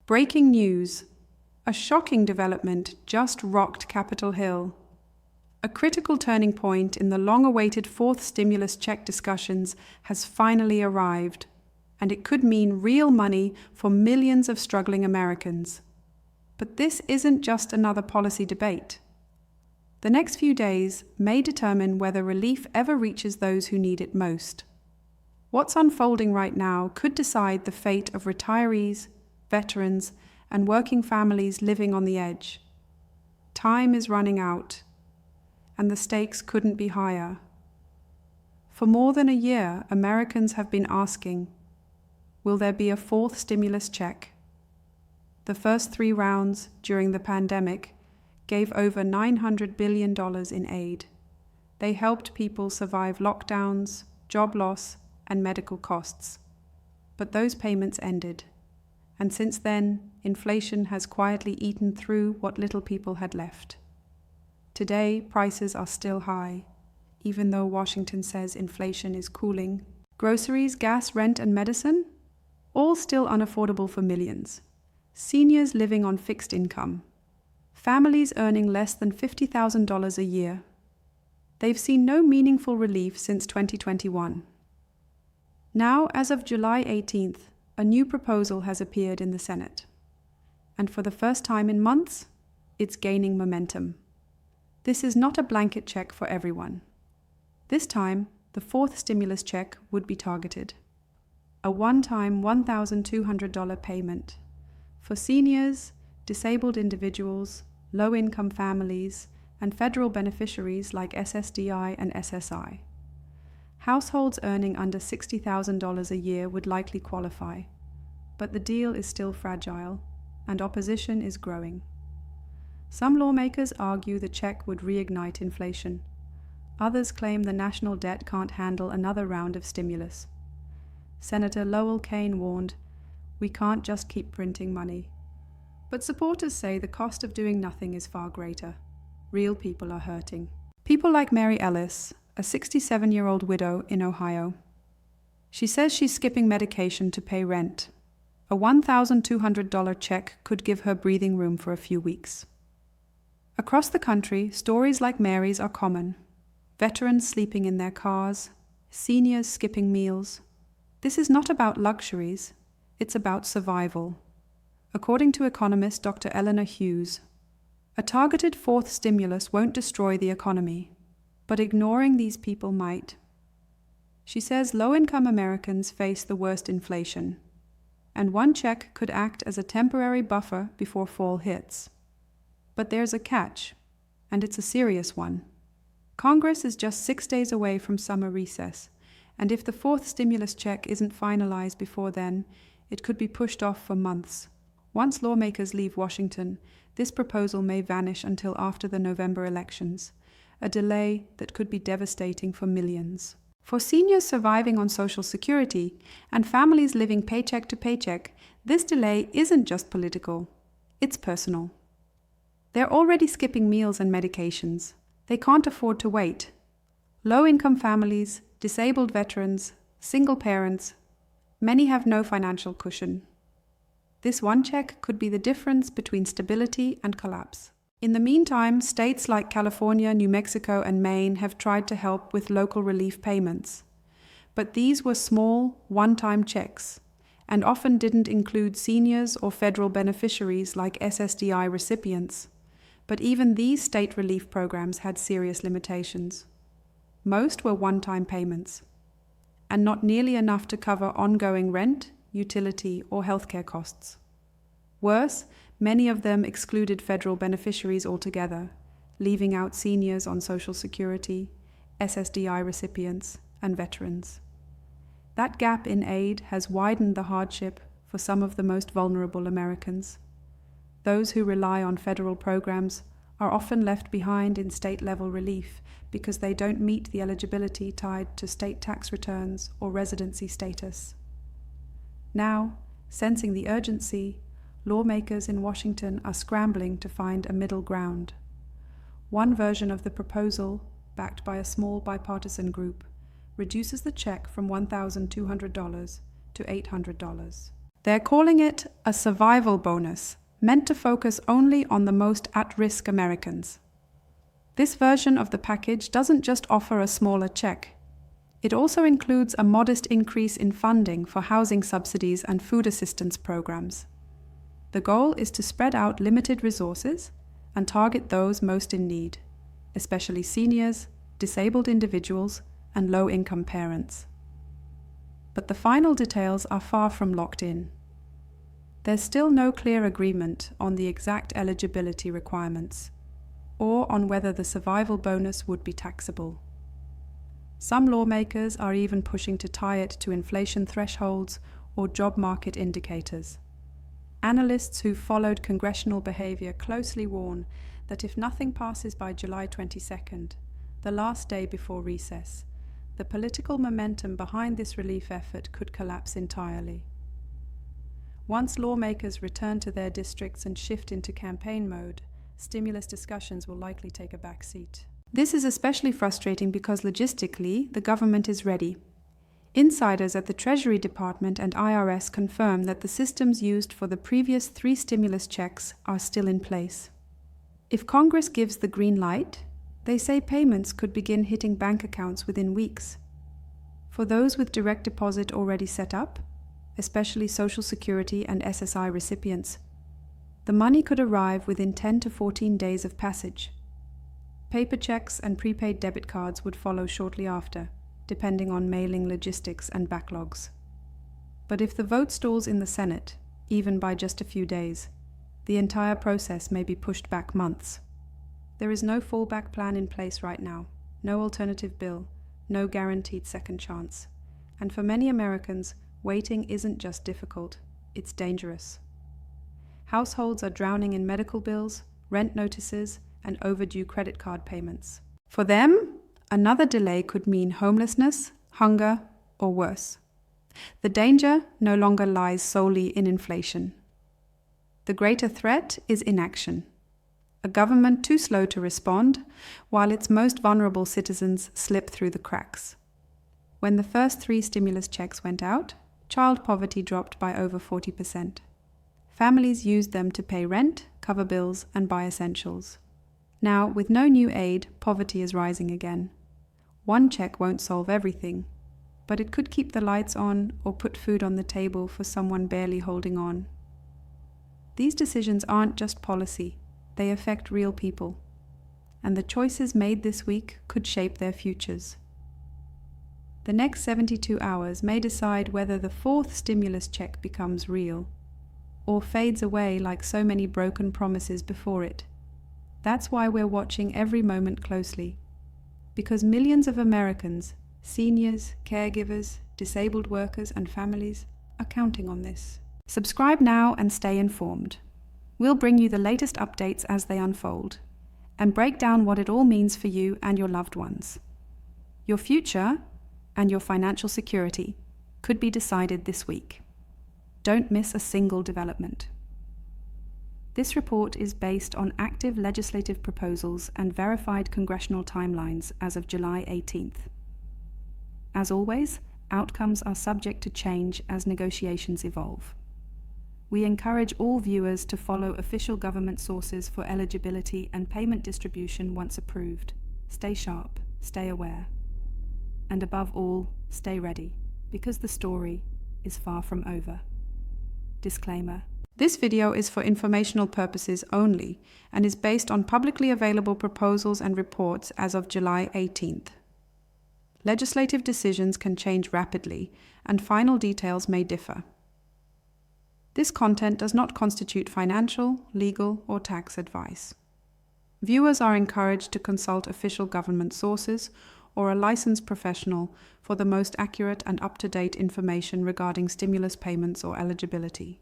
Breaking news. A shocking development just rocked Capitol Hill. A critical turning point in the long-awaited fourth stimulus check discussions has finally arrived, and it could mean real money for millions of struggling Americans. But this isn't just another policy debate. The next few days may determine whether relief ever reaches those who need it most. What's unfolding right now could decide the fate of retirees, veterans, and working families living on the edge. Time is running out, and the stakes couldn't be higher. For more than a year, Americans have been asking, will there be a fourth stimulus check? The first 3 rounds during the pandemic gave over $900 billion in aid. They helped people survive lockdowns, job loss, and medical costs. But those payments ended. And since then, inflation has quietly eaten through what little people had left. Today, prices are still high, even though Washington says inflation is cooling. Groceries, gas, rent, and medicine? All still unaffordable for millions. Seniors living on fixed income. Families earning less than $50,000 a year. They've seen no meaningful relief since 2021. Now, as of July 18th, a new proposal has appeared in the Senate. And for the first time in months, it's gaining momentum. This is not a blanket check for everyone. This time, the fourth stimulus check would be targeted. A one-time $1,200 payment for seniors, disabled individuals, low-income families, and federal beneficiaries like SSDI and SSI. Households earning under $60,000 a year would likely qualify, but the deal is still fragile, and opposition is growing. Some lawmakers argue the check would reignite inflation. Others claim the national debt can't handle another round of stimulus. Senator Lowell Kane warned, "We can't just keep printing money." But supporters say the cost of doing nothing is far greater. Real people are hurting. People like Mary Ellis, a 67-year-old widow in Ohio. She says she's skipping medication to pay rent. A $1,200 check could give her breathing room for a few weeks. Across the country, stories like Mary's are common. Veterans sleeping in their cars, seniors skipping meals. This is not about luxuries, it's about survival. According to economist Dr. Eleanor Hughes, a targeted fourth stimulus won't destroy the economy, but ignoring these people might. She says low-income Americans face the worst inflation, and one check could act as a temporary buffer before fall hits. But there's a catch, and it's a serious one. Congress is just 6 days away from summer recess, and if the fourth stimulus check isn't finalized before then, it could be pushed off for months. Once lawmakers leave Washington, this proposal may vanish until after the November elections, a delay that could be devastating for millions. For seniors surviving on Social Security and families living paycheck to paycheck, this delay isn't just political, it's personal. They're already skipping meals and medications. They can't afford to wait. Low-income families, disabled veterans, single parents, many have no financial cushion. This one check could be the difference between stability and collapse. In the meantime, states like California, New Mexico, and Maine have tried to help with local relief payments. But these were small, one-time checks, and often didn't include seniors or federal beneficiaries like SSDI recipients. But even these state relief programs had serious limitations. Most were one-time payments, and not nearly enough to cover ongoing rent, utility, or healthcare costs. Worse, many of them excluded federal beneficiaries altogether, leaving out seniors on Social Security, SSDI recipients, and veterans. That gap in aid has widened the hardship for some of the most vulnerable Americans. Those who rely on federal programs are often left behind in state-level relief because they don't meet the eligibility tied to state tax returns or residency status. Now, sensing the urgency, lawmakers in Washington are scrambling to find a middle ground. One version of the proposal, backed by a small bipartisan group, reduces the check from $1,200 to $800. They're calling it a survival bonus, meant to focus only on the most at-risk Americans. This version of the package doesn't just offer a smaller check. It also includes a modest increase in funding for housing subsidies and food assistance programs. The goal is to spread out limited resources and target those most in need, especially seniors, disabled individuals, and low-income parents. But the final details are far from locked in. There's still no clear agreement on the exact eligibility requirements, or on whether the survival bonus would be taxable. Some lawmakers are even pushing to tie it to inflation thresholds or job market indicators. Analysts who followed congressional behavior closely warn that if nothing passes by July 22nd, the last day before recess, the political momentum behind this relief effort could collapse entirely. Once lawmakers return to their districts and shift into campaign mode, stimulus discussions will likely take a back seat. This is especially frustrating because logistically, the government is ready. Insiders at the Treasury Department and IRS confirm that the systems used for the previous 3 stimulus checks are still in place. If Congress gives the green light, they say payments could begin hitting bank accounts within weeks. For those with direct deposit already set up, especially Social Security and SSI recipients, the money could arrive within 10 to 14 days of passage. Paper checks and prepaid debit cards would follow shortly after, depending on mailing logistics and backlogs. But if the vote stalls in the Senate, even by just a few days, the entire process may be pushed back months. There is no fallback plan in place right now, no alternative bill, no guaranteed second chance. And for many Americans, waiting isn't just difficult, it's dangerous. Households are drowning in medical bills, rent notices, and overdue credit card payments. For them, another delay could mean homelessness, hunger, or worse. The danger no longer lies solely in inflation. The greater threat is inaction. A government too slow to respond, while its most vulnerable citizens slip through the cracks. When the first 3 stimulus checks went out, child poverty dropped by over 40%. Families used them to pay rent, cover bills, and buy essentials. Now, with no new aid, poverty is rising again. One check won't solve everything, but it could keep the lights on or put food on the table for someone barely holding on. These decisions aren't just policy, they affect real people, and the choices made this week could shape their futures. The next 72 hours may decide whether the 4th stimulus check becomes real, or fades away like so many broken promises before it. That's why we're watching every moment closely, because millions of Americans, seniors, caregivers, disabled workers, and families are counting on this. Subscribe now and stay informed. We'll bring you the latest updates as they unfold, and break down what it all means for you and your loved ones. Your future and your financial security could be decided this week. Don't miss a single development. This report is based on active legislative proposals and verified congressional timelines as of July 18th. As always, outcomes are subject to change as negotiations evolve. We encourage all viewers to follow official government sources for eligibility and payment distribution once approved. Stay sharp, stay aware, and above all, stay ready, because the story is far from over. Disclaimer. This video is for informational purposes only and is based on publicly available proposals and reports as of July 18th. Legislative decisions can change rapidly, and final details may differ. This content does not constitute financial, legal, or tax advice. Viewers are encouraged to consult official government sources or a licensed professional for the most accurate and up-to-date information regarding stimulus payments or eligibility.